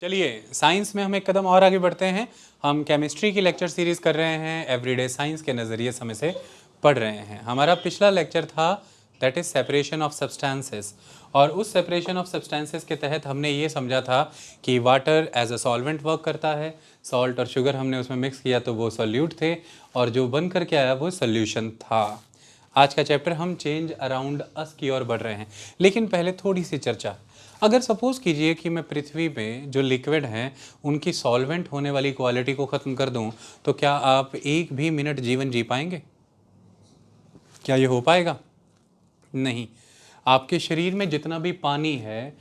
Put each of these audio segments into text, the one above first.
चलिए साइंस में हम एक कदम और आगे बढ़ते हैं। हम केमिस्ट्री की लेक्चर सीरीज कर रहे हैं, एवरीडे साइंस के नज़रिए से हम इसे पढ़ रहे हैं। हमारा पिछला लेक्चर था that is separation of substances, और उस सेपरेशन ऑफ सब्सटेंसेस के तहत हमने ये समझा था कि water as a solvent work करता है। सॉल्ट और शुगर हमने उसमें मिक्स किया तो वो सॉल्यूट थे, और जो बन करके आया वो सोल्यूशन था। आज का चैप्टर हम चेंज अराउंड अस की ओर बढ़ रहे हैं, लेकिन पहले थोड़ी सी चर्चा। अगर सपोज कीजिए कि मैं पृथ्वी में जो लिक्विड हैं उनकी सॉल्वेंट होने वाली क्वालिटी को ख़त्म कर दूं, तो क्या आप एक भी मिनट जीवन जी पाएंगे? क्या ये हो पाएगा? नहीं। आपके शरीर में जितना भी पानी है,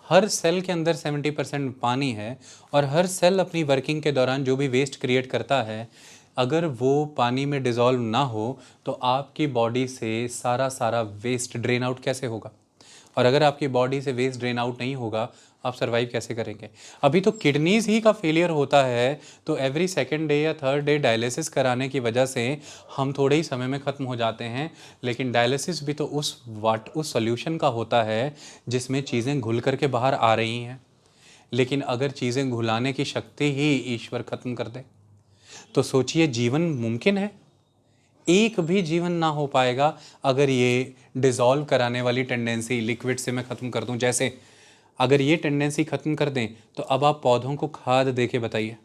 हर सेल के अंदर 70% पानी है, और हर सेल अपनी वर्किंग के दौरान जो भी वेस्ट क्रिएट करता है, अगर वो पानी में डिज़ोल्व ना हो तो आपकी बॉडी से सारा वेस्ट ड्रेन आउट कैसे होगा? और अगर आपकी बॉडी से वेस्ट ड्रेन आउट नहीं होगा, आप सर्वाइव कैसे करेंगे? अभी तो किडनीज़ ही का फेलियर होता है तो एवरी सेकेंड डे या थर्ड डे डायलिसिस कराने की वजह से हम थोड़े ही समय में ख़त्म हो जाते हैं। लेकिन डायलिसिस भी तो उस सॉल्यूशन का होता है जिसमें चीज़ें घुल करके बाहर आ रही हैं। लेकिन अगर चीज़ें घुलाने की शक्ति ही ईश्वर ख़त्म कर दे तो सोचिए, जीवन मुमकिन है? एक भी जीवन ना हो पाएगा अगर ये डिज़ोल्व कराने वाली टेंडेंसी लिक्विड से मैं ख़त्म कर दूं। जैसे अगर ये टेंडेंसी ख़त्म कर दें तो अब आप पौधों को खाद दे के बताइए।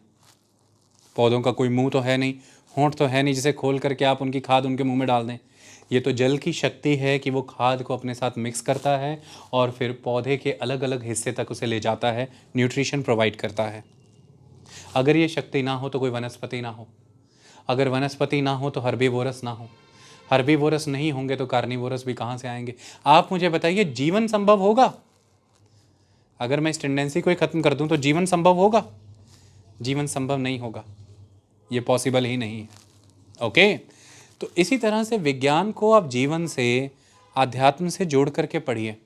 पौधों का कोई मुंह तो है नहीं, होंठ तो है नहीं जिसे खोल करके आप उनकी खाद उनके मुंह में डाल दें। ये तो जल की शक्ति है कि वो खाद को अपने साथ मिक्स करता है और फिर पौधे के अलग अलग हिस्से तक उसे ले जाता है, न्यूट्रिशन प्रोवाइड करता है। अगर ये शक्ति ना हो तो कोई वनस्पति ना हो, अगर वनस्पति ना हो तो हर्बीवोरस ना हो, हर्बीवोरस नहीं होंगे तो कार्निवोरस भी कहाँ से आएंगे? आप मुझे बताइए, जीवन संभव होगा? अगर मैं इस टेंडेंसी को ही ख़त्म कर दूं तो जीवन संभव होगा? जीवन संभव नहीं होगा, ये पॉसिबल ही नहीं है। ओके, तो इसी तरह से विज्ञान को आप जीवन से, आध्यात्म से जोड़ करके पढ़िए।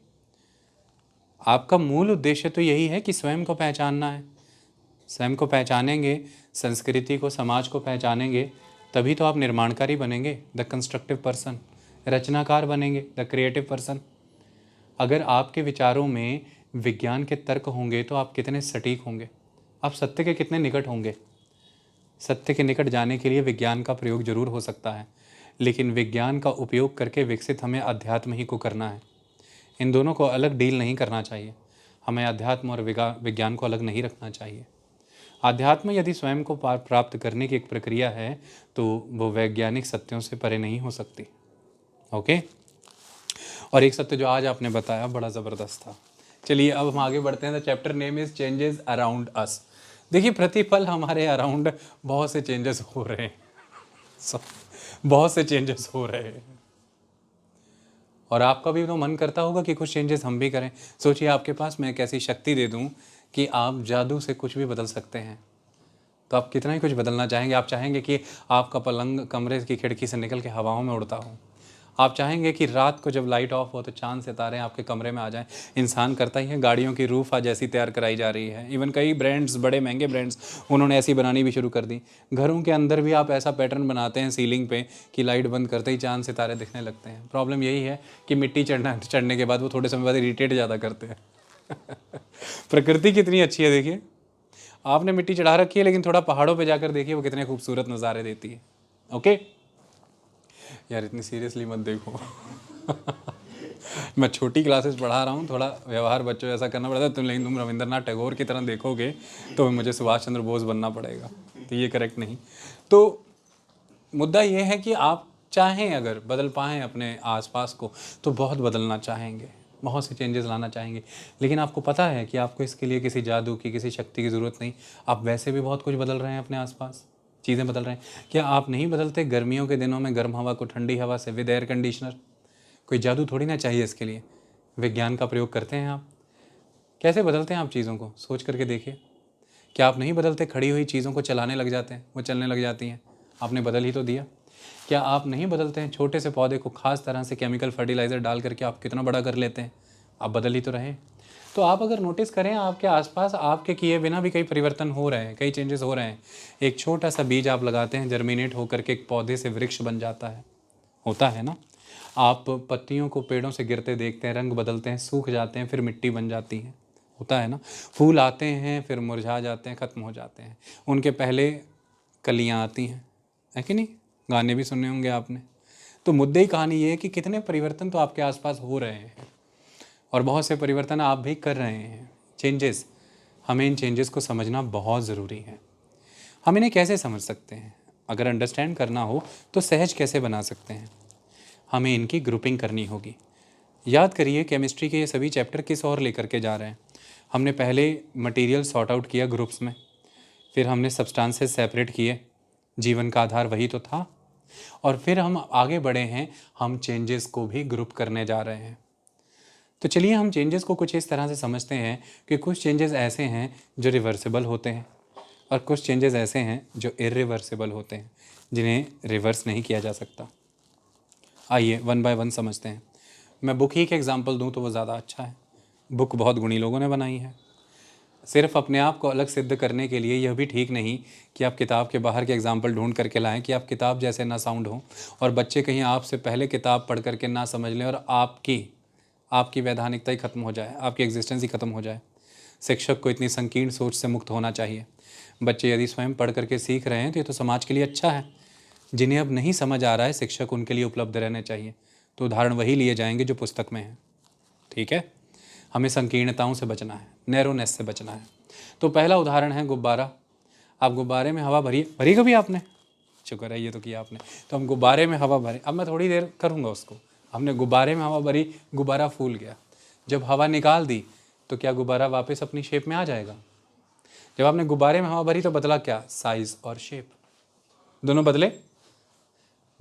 आपका मूल उद्देश्य तो यही है कि स्वयं को पहचानना है। स्वयं को पहचानेंगे, संस्कृति को, समाज को पहचानेंगे, तभी तो आप निर्माणकारी बनेंगे, द कंस्ट्रक्टिव पर्सन, रचनाकार बनेंगे, द क्रिएटिव पर्सन। अगर आपके विचारों में विज्ञान के तर्क होंगे तो आप कितने सटीक होंगे, आप सत्य के कितने निकट होंगे। सत्य के निकट जाने के लिए विज्ञान का प्रयोग जरूर हो सकता है, लेकिन विज्ञान का उपयोग करके विकसित हमें अध्यात्म ही को करना है। इन दोनों को अलग डील नहीं करना चाहिए। हमें अध्यात्म और विज्ञान को अलग नहीं रखना चाहिए। आध्यात्म यदि स्वयं को प्राप्त करने की एक प्रक्रिया है तो वो वैज्ञानिक सत्यों से परे नहीं हो सकती। ओके, और एक सत्य जो आज आपने बताया बड़ा ज़बरदस्त था। चलिए अब हम आगे बढ़ते हैं। The chapter name is changes around us. देखिए, प्रतिपल हमारे अराउंड बहुत से चेंजेस हो रहे हैं, बहुत से चेंजेस हो रहे हैं, और आपका भी तो मन करता होगा कि कुछ चेंजेस हम भी करें। सोचिए, आपके पास मैं एक ऐसी शक्ति दे दूं कि आप जादू से कुछ भी बदल सकते हैं, तो आप कितना ही कुछ बदलना चाहेंगे। आप चाहेंगे कि आपका पलंग कमरे की खिड़की से निकल के हवाओं में उड़ता हो। आप चाहेंगे कि रात को जब लाइट ऑफ हो तो चांद सितारे आपके कमरे में आ जाएं। इंसान करता ही है। गाड़ियों की रूफ आज ऐसी तैयार कराई जा रही है, इवन कई ब्रांड्स, बड़े महंगे ब्रांड्स, उन्होंने ऐसी बनानी भी शुरू कर दी। घरों के अंदर भी आप ऐसा पैटर्न बनाते हैं सीलिंग पे कि लाइट बंद करते ही चांद सितारे दिखने लगते हैं। प्रॉब्लम यही है कि मिट्टी चढ़ने के बाद वो थोड़े समय बाद इरिटेट ज़्यादा करते हैं। प्रकृति कितनी अच्छी है, देखिए। आपने मिट्टी चढ़ा रखी है, लेकिन थोड़ा पहाड़ों पे जाकर देखिए वो कितने खूबसूरत नज़ारे देती है। ओके यार, इतनी सीरियसली मत देखो। मैं छोटी क्लासेस पढ़ा रहा हूँ, थोड़ा व्यवहार बच्चों जैसा करना पड़ता है। लेकिन तुम रविंद्रनाथ टैगोर की तरह देखोगे तो मुझे सुभाष चंद्र बोस बनना पड़ेगा, तो ये करेक्ट नहीं। तो मुद्दा ये है कि आप चाहें अगर बदल पाएँ अपने आसपास को तो बहुत बदलना चाहेंगे, बहुत से चेंजेस लाना चाहेंगे। लेकिन आपको पता है कि आपको इसके लिए किसी जादू की, किसी शक्ति की ज़रूरत नहीं। आप वैसे भी बहुत कुछ बदल रहे हैं अपने आसपास, चीज़ें बदल रहे हैं। क्या आप नहीं बदलते गर्मियों के दिनों में गर्म हवा को ठंडी हवा से विद एयर कंडीशनर? कोई जादू थोड़ी ना चाहिए इसके लिए। विज्ञान का प्रयोग करते हैं आप। कैसे बदलते हैं आप चीज़ों को, सोच करके देखिए। क्या आप नहीं बदलते? खड़ी हुई चीज़ों को चलाने लग जाते हैं, वो चलने लग जाती हैं। आपने बदल ही तो दिया। क्या आप नहीं बदलते हैं? छोटे से पौधे को खास तरह से केमिकल फर्टिलाइज़र डाल करके आप कितना बड़ा कर लेते हैं। आप बदल ही तो रहे। तो आप अगर नोटिस करें, आपके आसपास आपके किए बिना भी कई परिवर्तन हो रहे हैं, कई चेंजेस हो रहे हैं। एक छोटा सा बीज आप लगाते हैं, जर्मिनेट होकर के एक पौधे से वृक्ष बन जाता है, होता है ना। आप पत्तियों को पेड़ों से गिरते देखते हैं, रंग बदलते हैं, सूख जाते हैं, फिर मिट्टी बन जाती हैं, होता है ना, फूल आते हैं फिर मुरझा जाते हैं, ख़त्म हो जाते हैं, उनके पहले कलियां आती हैं, है कि नहीं? गाने भी सुने होंगे आपने। तो मुद्दे ही कहानी ये है कि कितने परिवर्तन तो आपके आसपास हो रहे हैं और बहुत से परिवर्तन आप भी कर रहे हैं, चेंजेस। हमें इन चेंजेस को समझना बहुत ज़रूरी है। हम इन्हें कैसे समझ सकते हैं? अगर अंडरस्टैंड करना हो तो सहज कैसे बना सकते हैं? हमें इनकी ग्रुपिंग करनी होगी। याद करिए केमिस्ट्री के ये सभी चैप्टर किस ओर लेकर के जा रहे हैं। हमने पहले मटेरियल सॉर्ट आउट किया ग्रुप्स में, फिर हमने सब्सटेंसेस सेपरेट किए, जीवन का आधार वही तो था, और फिर हम आगे बढ़े हैं, हम चेंजेस को भी ग्रुप करने जा रहे हैं। तो चलिए हम चेंजेस को कुछ इस तरह से समझते हैं कि कुछ चेंजेस ऐसे हैं जो रिवर्सिबल होते हैं और कुछ चेंजेस ऐसे हैं जो इरिवर्सिबल होते हैं, जिन्हें रिवर्स नहीं किया जा सकता। आइए वन बाय वन समझते हैं। मैं बुक ही के एग्जांपल दूं तो वो ज़्यादा अच्छा है। बुक बहुत गुणी लोगों ने बनाई है। सिर्फ अपने आप को अलग सिद्ध करने के लिए यह भी ठीक नहीं कि आप किताब के बाहर के एग्जाम्पल ढूंढ करके लाएं कि आप किताब जैसे ना साउंड हो और बच्चे कहीं आपसे पहले किताब पढ़ करके ना समझ लें और आपकी वैधानिकता ही खत्म हो जाए, आपकी एग्जिस्टेंस ही खत्म हो जाए। शिक्षक को इतनी संकीर्ण सोच से मुक्त होना चाहिए। बच्चे यदि स्वयं पढ़ करके सीख रहे हैं तो ये तो समाज के लिए अच्छा है। जिन्हें अब नहीं समझ आ रहा है, शिक्षक उनके लिए उपलब्ध रहने चाहिए। तो उदाहरण वही लिए जाएंगे जो पुस्तक में है। ठीक है, हमें संकीर्णताओं से बचना है, नैरोनेस से बचना है। तो पहला उदाहरण है गुब्बारा। आप गुब्बारे में हवा भरी भरी कभी आपने? शुक्र है, ये तो किया आपने। तो हम गुब्बारे में हवा भरे, अब मैं थोड़ी देर करूँगा उसको। हमने गुब्बारे में हवा भरी, गुब्बारा फूल गया। जब हवा निकाल दी तो क्या गुब्बारा वापस अपनी शेप में आ जाएगा? जब आपने गुब्बारे में हवा भरी तो बदला क्या? साइज और शेप दोनों बदले।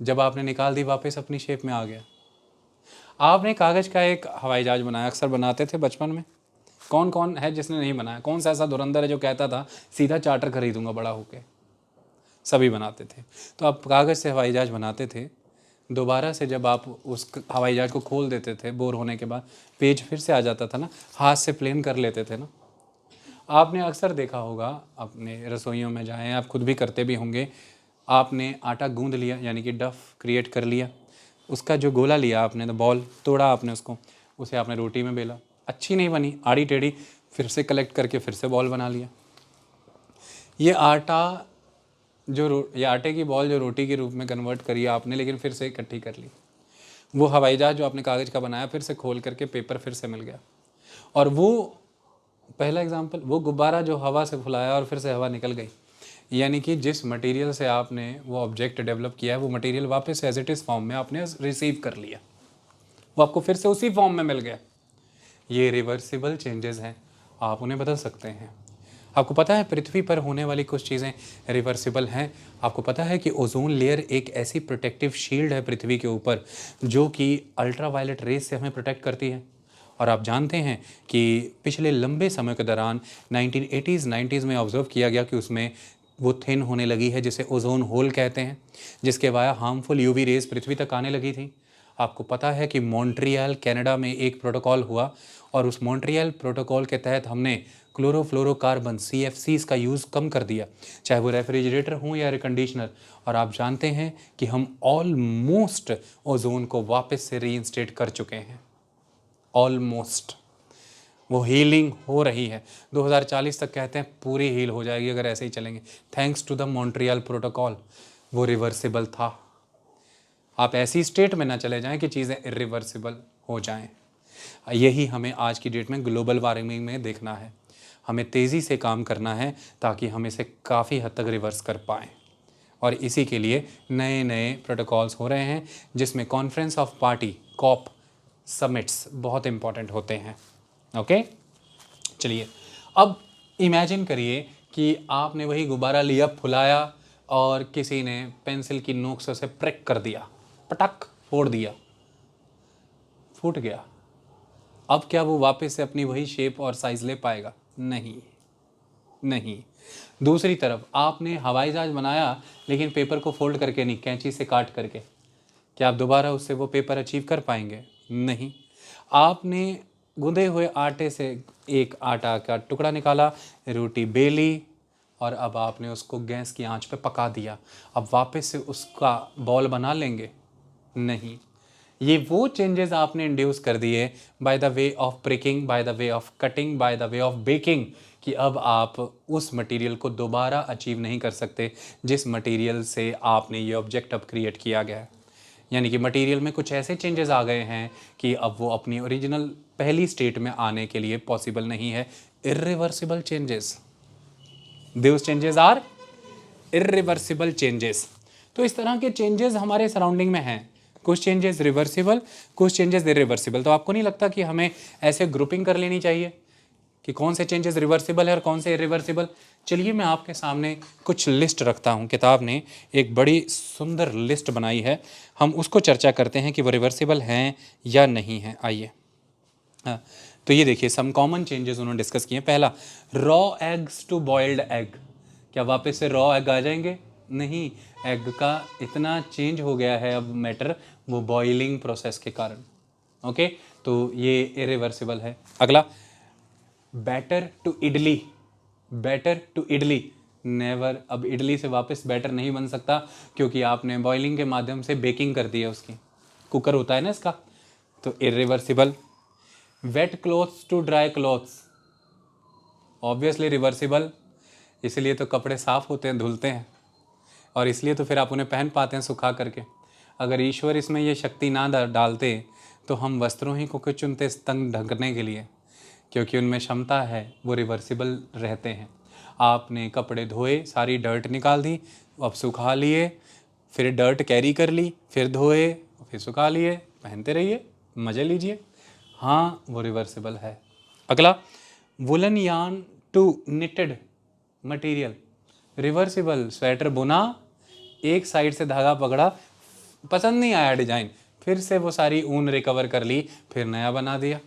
जब आपने निकाल दी वापस अपनी शेप में आ गया। आपने कागज़ का एक हवाई जहाज बनाया, अक्सर बनाते थे बचपन में। कौन कौन है जिसने नहीं बनाया? कौन सा ऐसा धुरंधर है जो कहता था सीधा चार्टर खरीदूंगा बड़ा होके? सभी बनाते थे। तो आप कागज़ से हवाई जहाज बनाते थे, दोबारा से जब आप उस हवाई जहाज को खोल देते थे बोर होने के बाद, पेज फिर से आ जाता था ना, हाथ से प्लेन कर लेते थे ना। आपने अक्सर देखा होगा, अपने रसोइयों में जाएं, आप खुद भी करते भी होंगे। आपने आटा गूंद लिया, यानी कि डफ क्रिएट कर लिया, उसका जो गोला लिया आपने, तो बॉल तोड़ा आपने उसको, उसे आपने रोटी में बेला, अच्छी नहीं बनी, आड़ी टेढ़ी, फिर से कलेक्ट करके फिर से बॉल बना लिया। ये आटे की बॉल जो रोटी के रूप में कन्वर्ट करी आपने, लेकिन फिर से इकट्ठी कर ली। वो हवाई जहाज जो आपने कागज़ का बनाया, फिर से खोल करके पेपर फिर से मिल गया। और वो पहला एग्जाम्पल, वो गुब्बारा जो हवा से फुलाया और फिर से हवा निकल गई। यानी कि जिस मटेरियल से आपने वो ऑब्जेक्ट डेवलप किया है, वो मटेरियल वापस एज इट इज़ फॉर्म में आपने रिसीव कर लिया, वो आपको फिर से उसी फॉर्म में मिल गया। ये रिवर्सिबल चेंजेस हैं, आप उन्हें बदल सकते हैं। आपको पता है पृथ्वी पर होने वाली कुछ चीज़ें रिवर्सिबल हैं। आपको पता है कि ओजोन लेयर एक ऐसी प्रोटेक्टिव शील्ड है पृथ्वी के ऊपर जो कि अल्ट्रावायलेट रेज से हमें प्रोटेक्ट करती है। और आप जानते हैं कि पिछले लंबे समय के दौरान 1980s 90s में ऑब्जर्व किया गया कि उसमें वो थिन होने लगी है, जिसे ओजोन होल कहते हैं, जिसके वाया हार्मफुल यूवी रेज पृथ्वी तक आने लगी थी। आपको पता है कि मॉन्ट्रियल कनाडा में एक प्रोटोकॉल हुआ और उस मॉन्ट्रियल प्रोटोकॉल के तहत हमने क्लोरोफ्लोरोकार्बन CFCs का यूज़ कम कर दिया, चाहे वो रेफ्रिजरेटर हो या एयर कंडीशनर। और आप जानते हैं कि हम ऑलमोस्ट ओजोन को वापस से रीइंस्टेट कर चुके हैं। ऑलमोस्ट वो हीलिंग हो रही है। 2040 तक कहते हैं पूरी हील हो जाएगी अगर ऐसे ही चलेंगे, thanks to the Montreal protocol. वो रिवर्सिबल था। आप ऐसी स्टेट में ना चले जाएं कि चीज़ें इरिवर्सिबल हो जाएं। यही हमें आज की डेट में ग्लोबल वार्मिंग में देखना है। हमें तेज़ी से काम करना है ताकि हम इसे काफ़ी हद तक रिवर्स कर पाएँ। और इसी के लिए नए नए प्रोटोकॉल्स हो रहे हैं, जिसमें conference of party COP summits बहुत इंपॉर्टेंट होते हैं। ओके, चलिए अब इमेजिन करिए कि आपने वही गुब्बारा लिया, फुलाया और किसी ने पेंसिल की नोक से उसे प्रेक कर दिया, पटक फोड़ दिया, फूट गया। अब क्या वो वापस से अपनी वही शेप और साइज ले पाएगा? नहीं, नहीं। दूसरी तरफ आपने हवाई जहाज बनाया, लेकिन पेपर को फोल्ड करके नहीं, कैंची से काट करके, क्या आप दोबारा उससे वो पेपर अचीव कर पाएंगे? नहीं। आपने गूंदे हुए आटे से एक आटा का टुकड़ा निकाला, रोटी बेली और अब आपने उसको गैस की आंच पे पका दिया, अब वापस से उसका बॉल बना लेंगे? नहीं। ये वो चेंजेस आपने इंड्यूस कर दिए by the way of breaking, by the way of cutting, by the way of baking, कि अब आप उस मटेरियल को दोबारा अचीव नहीं कर सकते जिस मटेरियल से आपने ये ऑब्जेक्ट अब क्रिएट किया गया है। यानी कि मटेरियल में कुछ ऐसे चेंजेस आ गए हैं कि अब वो अपनी ओरिजिनल पहली स्टेट में आने के लिए पॉसिबल नहीं है। Irreversible changes, those changes are irreversible changes. तो इस तरह के चेंजेस हमारे सराउंडिंग में हैं, कुछ चेंजेस रिवर्सिबल, कुछ चेंजेस इरिवर्सिबल। तो आपको नहीं लगता कि हमें ऐसे ग्रुपिंग कर लेनी चाहिए कि कौन से चेंजेस रिवर्सिबल है और कौन से इरिवर्सिबल? चलिए मैं आपके सामने कुछ लिस्ट रखता हूँ, किताब ने एक बड़ी सुंदर लिस्ट बनाई है, हम उसको चर्चा करते हैं कि वो रिवर्सिबल हैं या नहीं हैं। आइए, हाँ, तो ये देखिए सम कॉमन चेंजेस उन्होंने डिस्कस किए। पहला, raw eggs to boiled egg. क्या वापस से रॉ एग आ जाएंगे? नहीं, एग का इतना चेंज हो गया है अब मैटर, वो बॉइलिंग प्रोसेस के कारण। ओके, तो ये इरिवर्सिबल है। अगला, batter to idli, batter to idli, never. अब इडली से वापस बैटर नहीं बन सकता क्योंकि आपने बॉइलिंग के माध्यम से बेकिंग कर दी है उसकी, कुकर होता है ना इसका, तो irreversible. Wet clothes to dry clothes, obviously reversible, इसलिए तो कपड़े साफ होते हैं, धुलते हैं, और इसलिए तो फिर आप उन्हें पहन पाते हैं सुखा करके। अगर ईश्वर इसमें ये शक्ति ना डालते तो हम वस्त्रों ही को क्यों चुनते तंग ढकने के लिए, क्योंकि उनमें क्षमता है, वो रिवर्सिबल रहते हैं। आपने कपड़े धोए, सारी डर्ट निकाल दी, अब सुखा लिए, फिर डर्ट कैरी कर ली, फिर धोए, फिर सुखा लिए, पहनते रहिए, मज़े लीजिए, हाँ वो रिवर्सिबल है। अगला, woollen yarn to knitted material, reversible. Sweater बुना, एक साइड से धागा पकड़ा, पसंद नहीं आया डिजाइन, फिर से वो सारी ऊन रिकवर कर ली, फिर नया बना दिया,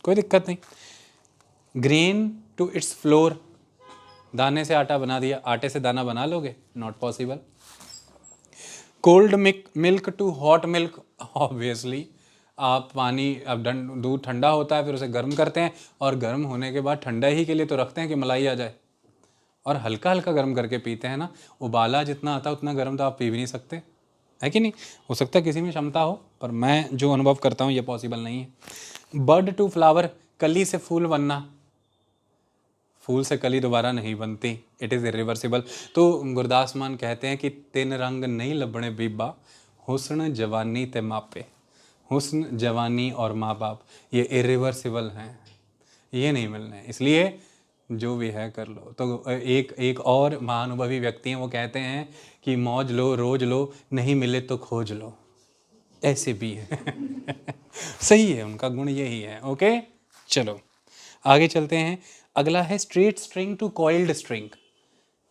कोई दिक्कत नहीं। ग्रेन टू इट्स फ्लोर, दाने से आटा बना दिया, आटे से दाना बना लोगे? Not possible. Cold milk to hot milk, obviously आप पानी, अब दूध ठंडा होता है, फिर उसे गर्म करते हैं, और गर्म होने के बाद ठंडा ही के लिए तो रखते हैं कि मलाई आ जाए, और हल्का हल्का गर्म करके पीते हैं ना। उबाला जितना आता है उतना गर्म तो आप पी भी नहीं सकते, है कि नहीं? हो सकता है किसी में क्षमता हो, पर मैं जो अनुभव करता हूँ ये पॉसिबल नहीं है। बर्ड टू फ्लावर, कली से फूल बनना, फूल से कली दोबारा नहीं बनती, इट इज़ इरिवर्सिबल। तो गुरदास मान कहते हैं कि तिन रंग नहीं लबणे बीबा, हुस्न जवानी ते मापे, हुस्न जवानी और माँ बाप, ये इरिवर्सिबल हैं, ये नहीं मिलने, इसलिए जो भी है कर लो। तो एक और महानुभवी व्यक्ति हैं, वो कहते हैं कि मौज लो रोज लो, नहीं मिले तो खोज लो, ऐसे भी है सही है, उनका गुण यही है। ओके, चलो आगे चलते हैं। अगला है straight string to coiled string,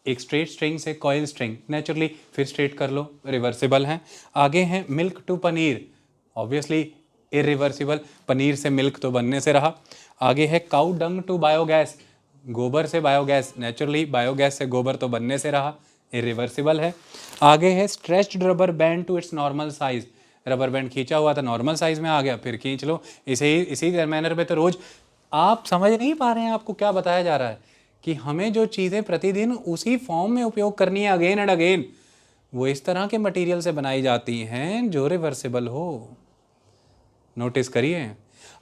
एक स्ट्रेट स्ट्रिंग से कॉइल स्ट्रिंग, नेचुरली फिर स्ट्रेट कर लो, रिवर्सिबल है। आगे है milk to paneer, obviously irreversible, paneer से मिल्क तो बनने से रहा। आगे है काउ डंग टू बायोगैस, गोबर से बायोगैस, नेचुरली बायोगैस से गोबर तो बनने से रहा, इरिवर्सिबल है। आगे है stretched rubber band to its normal size, rubber band खींचा हुआ था, नॉर्मल साइज में आ गया, फिर खींच लो, इसी मैनर में। तो रोज आप समझ नहीं पा रहे हैं आपको क्या बताया जा रहा है, कि हमें जो चीज़ें प्रतिदिन उसी फॉर्म में उपयोग करनी है अगेन एंड अगेन, वो इस तरह के मटेरियल से बनाई जाती हैं जो रिवर्सिबल हो। नोटिस करिए,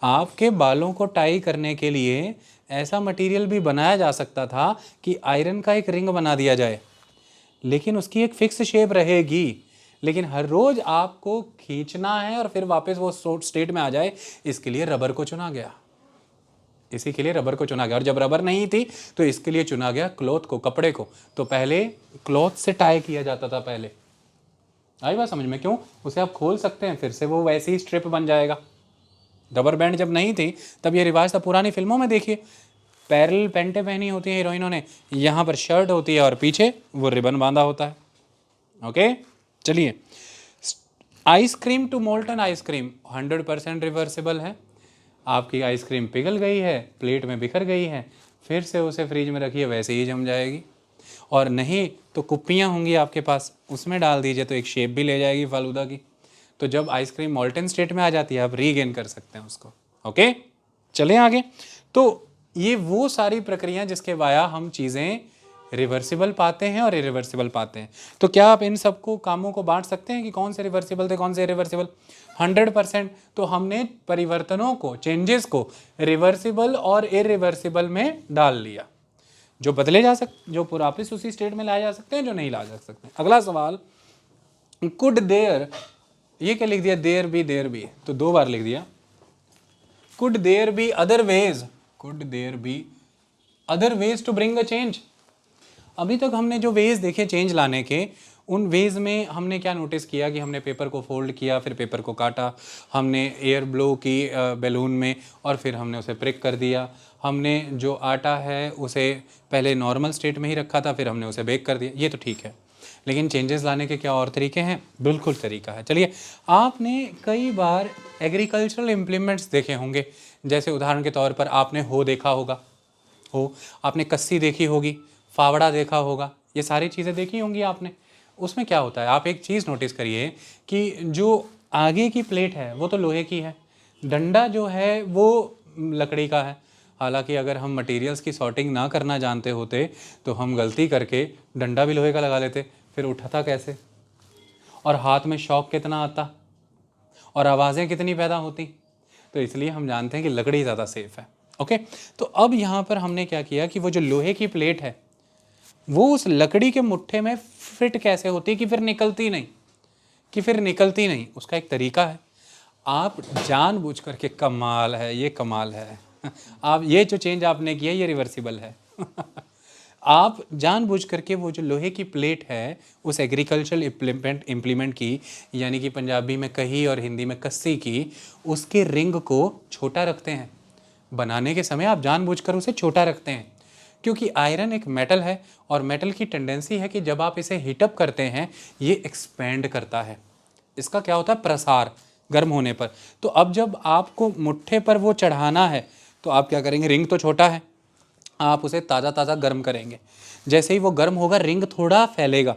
आपके बालों को टाई करने के लिए ऐसा मटेरियल भी बनाया जा सकता था कि आयरन का एक रिंग बना दिया जाए, लेकिन उसकी एक फिक्स शेप रहेगी, लेकिन हर रोज आपको खींचना है और फिर वापस वो स्टेट में आ जाए, इसके लिए रबर को चुना गया, इसी के लिए रबर को चुना गया। और जब रबर नहीं थी तो इसके लिए चुना गया क्लॉथ को, कपड़े को। तो पहले क्लॉथ से टाई किया जाता था, पहले आई बात समझ में? क्यों? उसे आप खोल सकते हैं, फिर से वो वैसे ही स्ट्रिप बन जाएगा। रबर बैंड जब नहीं थी तब ये रिवाज था, पुरानी फिल्मों में देखिए, पैरेलल पैंटें पहनी होती हैं हीरोइनों ने, यहाँ पर शर्ट होती है और पीछे वो रिबन बांधा होता है। ओके, चलिए, ice cream to molten ice cream 100% reversible है। आपकी आइसक्रीम पिघल गई है, प्लेट में बिखर गई है, फिर से उसे फ्रिज में रखिए, वैसे ही जम जाएगी। और नहीं तो कुप्पियाँ होंगी आपके पास, उसमें डाल दीजिए तो एक शेप भी ले जाएगी फालूदा की। तो जब आइसक्रीम मोल्टन स्टेट में आ जाती है, आप रीगेन कर सकते हैं उसको। ओके, चलें आगे। तो ये वो सारी प्रक्रिया जिसके वाया हम चीज़ें रिवर्सिबल पाते हैं और इरिवर्सिबल पाते हैं। तो क्या आप इन सबको कामों को बांट सकते हैं कि कौन से रिवर्सिबल थे कौन से इरिवर्सिबल? 100%। तो हमने परिवर्तनों को, चेंजेस को रिवर्सिबल और इरिवर्सिबल में डाल लिया। जो बदले जा सकते, जो वापिस उसी स्टेट में लाए जा सकते हैं, जो नहीं ला जा सकते। अगला सवाल, कुड देयर, ये क्या लिख दिया? देयर बी, तो 2 बार लिख दिया। Could there be other ways, could there be other ways to bring a change? अभी तक हमने जो वेज देखे चेंज लाने के, उन वेज में हमने क्या नोटिस किया कि हमने पेपर को फोल्ड किया, फिर पेपर को काटा, हमने एयर ब्लो की बैलून में और फिर हमने उसे प्रिक कर दिया, हमने जो आटा है उसे पहले नॉर्मल स्टेट में ही रखा था, फिर हमने उसे बेक कर दिया। ये तो ठीक है, लेकिन चेंजेस लाने के क्या और तरीके हैं? बिल्कुल तरीका है। चलिए, आपने कई बार एग्रीकल्चरल इम्प्लीमेंट्स देखे होंगे, जैसे उदाहरण के तौर पर आपने हो देखा होगा, हो, आपने कस्सी देखी होगी, फावड़ा देखा होगा, ये सारी चीज़ें देखी होंगी आपने। उसमें क्या होता है, आप एक चीज़ नोटिस करिए कि जो आगे की प्लेट है वो तो लोहे की है, डंडा जो है वो लकड़ी का है। हालांकि अगर हम मटेरियल्स की सॉर्टिंग ना करना जानते होते तो हम गलती करके डंडा भी लोहे का लगा लेते, फिर उठाता कैसे, और हाथ में शॉक कितना आता और आवाज़ें कितनी पैदा होती। तो इसलिए हम जानते हैं कि लकड़ी ज़्यादा सेफ़ है। ओके, तो अब यहाँ पर हमने क्या किया कि वो जो लोहे की प्लेट है वो उस लकड़ी के मुट्ठे में फिट कैसे होती है कि फिर निकलती नहीं, उसका एक तरीका है। आप जानबूझ करके, कमाल है, ये कमाल है आप ये जो चेंज आपने किया ये रिवर्सिबल है आप जानबूझ करके वो जो लोहे की प्लेट है उस एग्रीकल्चरल इम्प्लीमेंट की, यानी कि पंजाबी में कही और हिंदी में कस्सी की, उसके रिंग को छोटा रखते हैं। बनाने के समय आप जानबूझकर उसे छोटा रखते हैं, क्योंकि आयरन एक मेटल है और मेटल की टेंडेंसी है कि जब आप इसे हीटअप करते हैं ये एक्सपेंड करता है। इसका क्या होता है? प्रसार, गर्म होने पर। तो अब जब आपको मुट्ठे पर वो चढ़ाना है तो आप क्या करेंगे? रिंग तो छोटा है, आप उसे ताज़ा ताज़ा गर्म करेंगे। जैसे ही वो गर्म होगा रिंग थोड़ा फैलेगा,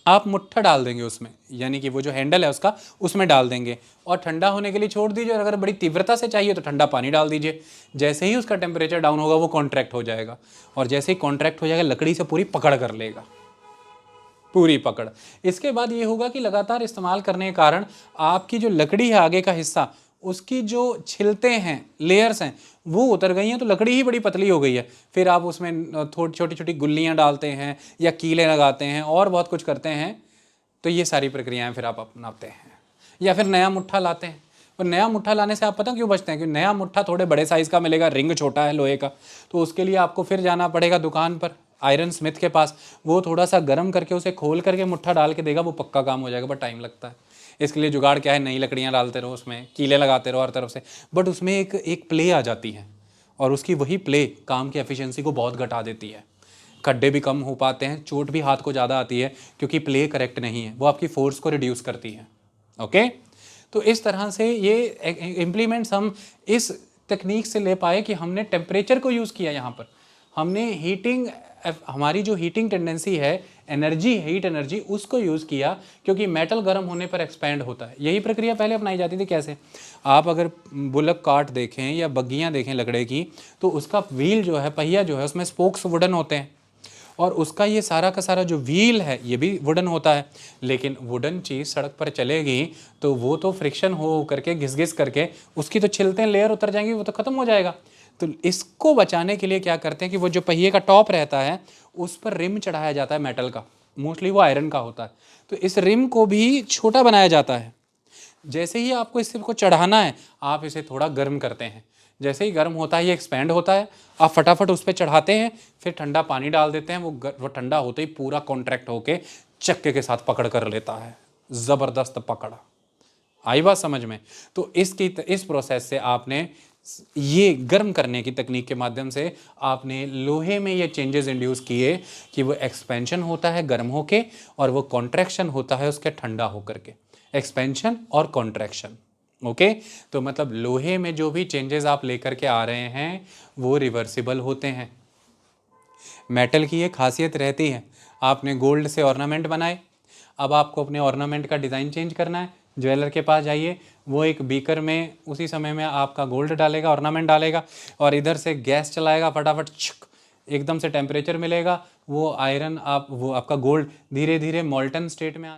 आप मुट्ठा डाल देंगे उसमें, यानी कि वो जो हैंडल है उसका, उसमें डाल देंगे और ठंडा होने के लिए छोड़ दीजिए। और अगर बड़ी तीव्रता से चाहिए तो ठंडा पानी डाल दीजिए। जैसे ही उसका टेम्परेचर डाउन होगा वो कॉन्ट्रैक्ट हो जाएगा, और जैसे ही कॉन्ट्रैक्ट हो जाएगा लकड़ी से पूरी पकड़ कर लेगा, पूरी पकड़। इसके बाद ये होगा कि लगातार इस्तेमाल करने के कारण आपकी जो लकड़ी है आगे का हिस्सा, उसकी जो छिलते हैं, लेयर्स हैं, वो उतर गई हैं, तो लकड़ी ही बड़ी पतली हो गई है। फिर आप उसमें थोड़ी छोटी छोटी गुल्लियाँ डालते हैं या कीले लगाते हैं और बहुत कुछ करते हैं। तो ये सारी प्रक्रियाएं फिर आप अपनाते हैं, या फिर नया मुट्ठा लाते हैं। और नया मुट्ठा लाने से आप पता क्यों बचते हैं? कि नया मुट्ठा थोड़े बड़े साइज़ का मिलेगा, रिंग छोटा है लोहे का, तो उसके लिए आपको फिर जाना पड़ेगा दुकान पर, आयरन स्मिथ के पास। वो थोड़ा सा गर्म करके उसे खोल करके मुट्ठा डाल के देगा, वो पक्का काम हो जाएगा, बट टाइम लगता है। इसके लिए जुगाड़ क्या है? नई लकड़ियाँ डालते रहो, उसमें कीले लगाते रहो हर तरफ से, बट उसमें एक प्ले आ जाती है और उसकी वही प्ले काम की एफिशिएंसी को बहुत घटा देती है। खड्डे भी कम हो पाते हैं, चोट भी हाथ को ज़्यादा आती है, क्योंकि प्ले करेक्ट नहीं है, वो आपकी फोर्स को रिड्यूस करती है। ओके, तो इस तरह से ये इम्प्लीमेंट्स हम इस तकनीक से ले पाए कि हमने टेम्परेचर को यूज़ किया। यहाँ पर हमने हीटिंग, हमारी जो हीटिंग टेंडेंसी है, एनर्जी, हीट एनर्जी, उसको यूज़ किया, क्योंकि मेटल गर्म होने पर एक्सपैंड होता है। यही प्रक्रिया पहले अपनाई जाती थी। कैसे? आप अगर बुलक कार्ट देखें या बग्गियाँ देखें लकड़े की, तो उसका व्हील जो है, पहिया जो है, उसमें स्पोक्स वुडन होते हैं, और उसका ये सारा का सारा जो व्हील है ये भी वुडन होता है। लेकिन वुडन चीज़ सड़क पर चलेगी तो वो तो फ्रिक्शन हो करके, घिस घिस करके उसकी तो छिलते लेयर उतर जाएंगी, वो तो ख़त्म हो जाएगा। तो इसको बचाने के लिए क्या करते हैं कि वो जो पहिए का टॉप रहता है उस पर रिम चढ़ाया जाता है मेटल का, मोस्टली वो आयरन का होता है। तो इस रिम को भी छोटा बनाया जाता है। जैसे ही आपको इस को चढ़ाना है, आप इसे थोड़ा गर्म करते हैं, जैसे ही गर्म होता है ये एक्सपैंड होता है, आप फटाफट उस पर चढ़ाते हैं, फिर ठंडा पानी डाल देते हैं, वो ठंडा होते ही पूरा कॉन्ट्रैक्ट होके चक्के के साथ पकड़ कर लेता है। ज़बरदस्त पकड़। आई बात समझ में? तो इस प्रोसेस से आपने ये गर्म करने की तकनीक के माध्यम से आपने लोहे में ये चेंजेस इंड्यूस किए कि वो एक्सपेंशन होता है गर्म होके, और वो कॉन्ट्रैक्शन होता है उसके ठंडा होकर के। एक्सपेंशन और कॉन्ट्रैक्शन। ओके, तो मतलब लोहे में जो भी चेंजेस आप लेकर के आ रहे हैं वो रिवर्सिबल होते हैं। मेटल की ये खासियत रहती है, आपने गोल्ड से ऑर्नामेंट बनाए, अब आपको अपने ऑर्नामेंट का डिज़ाइन चेंज करना है, ज्वेलर के पास जाइए, वो एक बीकर में उसी समय में आपका गोल्ड डालेगा, ऑर्नामेंट डालेगा, और इधर से गैस चलाएगा, फटाफट एकदम से टेम्परेचर मिलेगा, वो आयरन वो आपका गोल्ड धीरे धीरे मॉल्टन स्टेट में